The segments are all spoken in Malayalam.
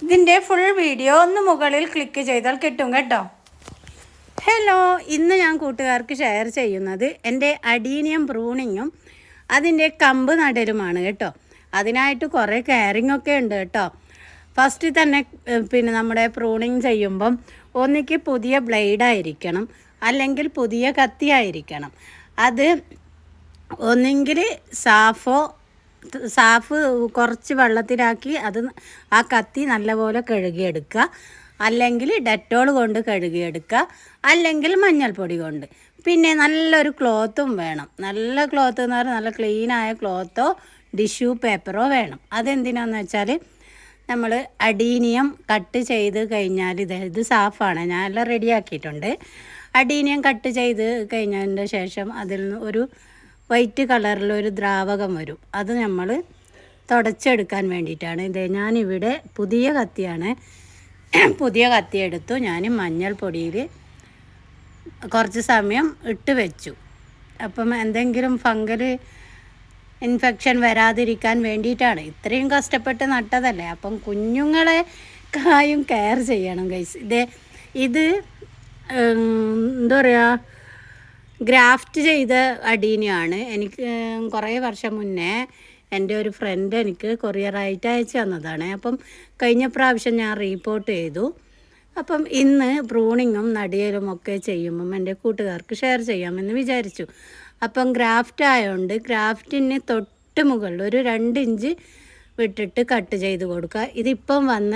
ഇതിൻ്റെ ഫുൾ വീഡിയോ ഒന്ന് മുകളിൽ ക്ലിക്ക് ചെയ്താൽ കിട്ടും കേട്ടോ. ഹലോ, ഇന്ന് ഞാൻ കൂട്ടുകാർക്ക് ഷെയർ ചെയ്യുന്നത് എൻ്റെ അഡീനിയം പ്രൂണിങ്ങും അതിൻ്റെ കമ്പ് നടലുമാണ് കേട്ടോ. അതിനായിട്ട് കുറേ കെയറിങ് ഒക്കെ ഉണ്ട് കേട്ടോ. ഫസ്റ്റ് തന്നെ നമ്മുടെ പ്രൂണിങ് ചെയ്യുമ്പം ഒന്നിക്ക് പുതിയ ബ്ലേഡായിരിക്കണം, അല്ലെങ്കിൽ പുതിയ കത്തിയായിരിക്കണം. അത് ഒന്നെങ്കിൽ സാഫ് കുറച്ച് വെള്ളത്തിലാക്കി ആ കത്തി നല്ലപോലെ കഴുകിയെടുക്കുക, അല്ലെങ്കിൽ ഡെറ്റോൾ കൊണ്ട് കഴുകിയെടുക്കുക, അല്ലെങ്കിൽ മഞ്ഞൾപ്പൊടി കൊണ്ട്. പിന്നെ നല്ലൊരു ക്ലോത്തും വേണം. നല്ല ക്ലോത്ത് എന്ന് പറഞ്ഞാൽ നല്ല ക്ലീനായ ക്ലോത്തോ ടിഷ്യൂ പേപ്പറോ വേണം. അതെന്തിനാന്ന് വെച്ചാൽ നമ്മൾ അഡീനിയം കട്ട് ചെയ്ത് കഴിഞ്ഞാൽ ഇത് സാഫാണ്, ഞാൻ എല്ലാം റെഡിയാക്കിയിട്ടുണ്ട്. അഡീനിയം കട്ട് ചെയ്ത് കഴിഞ്ഞതിൻ്റെ ശേഷം അതിൽ നിന്ന് ഒരു വൈറ്റ് കളറിലൊരു ദ്രാവകം വരും. അത് നമ്മൾ തുടച്ചെടുക്കാൻ വേണ്ടിയിട്ടാണ്. ഞാനിവിടെ പുതിയ കത്തിയാണ്, പുതിയ കത്തി എടുത്തു. ഞാൻ മഞ്ഞൾപ്പൊടിയിൽ കുറച്ച് സമയം ഇട്ട് വെച്ചു. അപ്പം എന്തെങ്കിലും ഫംഗൽ ഇൻഫെക്ഷൻ വരാതിരിക്കാൻ വേണ്ടിയിട്ടാണ്. ഇത്രയും കഷ്ടപ്പെട്ട് നട്ടതല്ലേ, അപ്പം കുഞ്ഞുങ്ങളെ കെയർ ചെയ്യണം ഗൈസ്. ഇത് എന്താ പറയുക, ഗ്രാഫ്റ്റ് ചെയ്ത അഡീനിയാണ്. എനിക്ക് കുറേ വർഷം മുന്നേ എൻ്റെ ഒരു ഫ്രണ്ട് എനിക്ക് കൊറിയറായിട്ട് അയച്ചു തന്നതാണ്. അപ്പം കഴിഞ്ഞ പ്രാവശ്യം ഞാൻ റീപോർട്ട് ചെയ്തു. അപ്പം ഇന്ന് പ്രൂണിങ്ങും നടിയലും ഒക്കെ ചെയ്യുമ്പം എൻ്റെ കൂട്ടുകാർക്ക് ഷെയർ ചെയ്യാമെന്ന് വിചാരിച്ചു. അപ്പം ഗ്രാഫ്റ്റ് ആയതുകൊണ്ട് ഗ്രാഫ്റ്റിന് തൊട്ട് മുകളിൽ ഒരു 2 ഇഞ്ച് വിട്ടിട്ട് കട്ട് ചെയ്ത് കൊടുക്കുക. ഇതിപ്പം വന്ന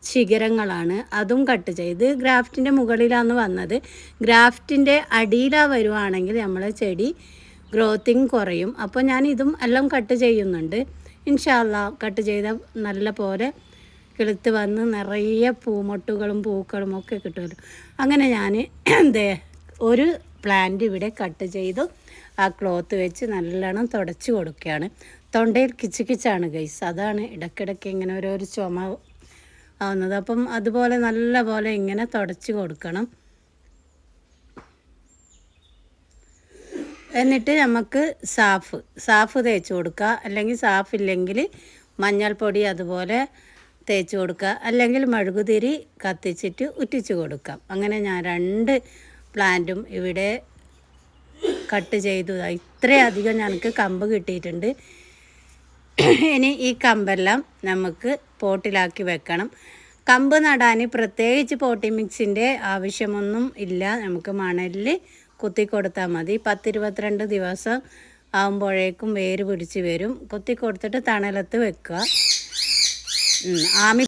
ശിഖരങ്ങളാണ്, അതും കട്ട് ചെയ്ത് ഗ്രാഫ്റ്റിൻ്റെ മുകളിലാണ് വന്നത്. ഗ്രാഫ്റ്റിൻ്റെ അടിയിലാണ് വരുവാണെങ്കിൽ നമ്മളെ ചെടി ഗ്രോത്തിങ് കുറയും. അപ്പോൾ ഞാൻ ഇതും എല്ലാം കട്ട് ചെയ്യുന്നുണ്ട്. ഇൻഷാ അല്ലാഹ് കട്ട് ചെയ്താൽ നല്ല പോലെ കിളുത്ത് വന്ന് നിറയെ പൂമൊട്ടുകളും പൂക്കളും ഒക്കെ കിട്ടുമല്ലോ. അങ്ങനെ ഞാൻ ഒരു പ്ലാന്റ് ഇവിടെ കട്ട് ചെയ്തു ആ ക്ലോത്ത് വെച്ച് നല്ലോണം തുടച്ച് കൊടുക്കുകയാണ്. തൊണ്ടയിൽ കിച്ചാണ് ഗൈസ്, അതാണ് ഇടയ്ക്കിടയ്ക്ക് ഇങ്ങനെ ഓരോരു ചുമ ആവുന്നത്. അപ്പം അതുപോലെ നല്ല പോലെ ഇങ്ങനെ തുടച്ച് കൊടുക്കണം. എന്നിട്ട് നമുക്ക് സാഫ് തേച്ച് കൊടുക്കുക, അല്ലെങ്കിൽ സാഫില്ലെങ്കിൽ മഞ്ഞൾപ്പൊടി അതുപോലെ തേച്ച് കൊടുക്കുക, അല്ലെങ്കിൽ മെഴുകുതിരി കത്തിച്ചിട്ട് ഉറ്റിച്ച് കൊടുക്കാം. അങ്ങനെ ഞാൻ 2 പ്ലാന്റും ഇവിടെ കട്ട് ചെയ്തു. ഇത്രയധികം ഞങ്ങൾക്ക് കമ്പ് കിട്ടിയിട്ടുണ്ട്. ഇനി ഈ കമ്പെല്ലാം നമുക്ക് പോട്ടിലാക്കി വെക്കണം. കമ്പ് നടാൻ പ്രത്യേകിച്ച് പോട്ടി മിക്സിൻ്റെ ആവശ്യമൊന്നും ഇല്ല. നമുക്ക് മണലിൽ കുത്തി കൊടുത്താൽ മതി. 10-22 ദിവസം ആകുമ്പോഴേക്കും വേര് പിടിച്ച് വരും. കുത്തി കൊടുത്തിട്ട് തണലത്ത് വെക്കുക. ആമി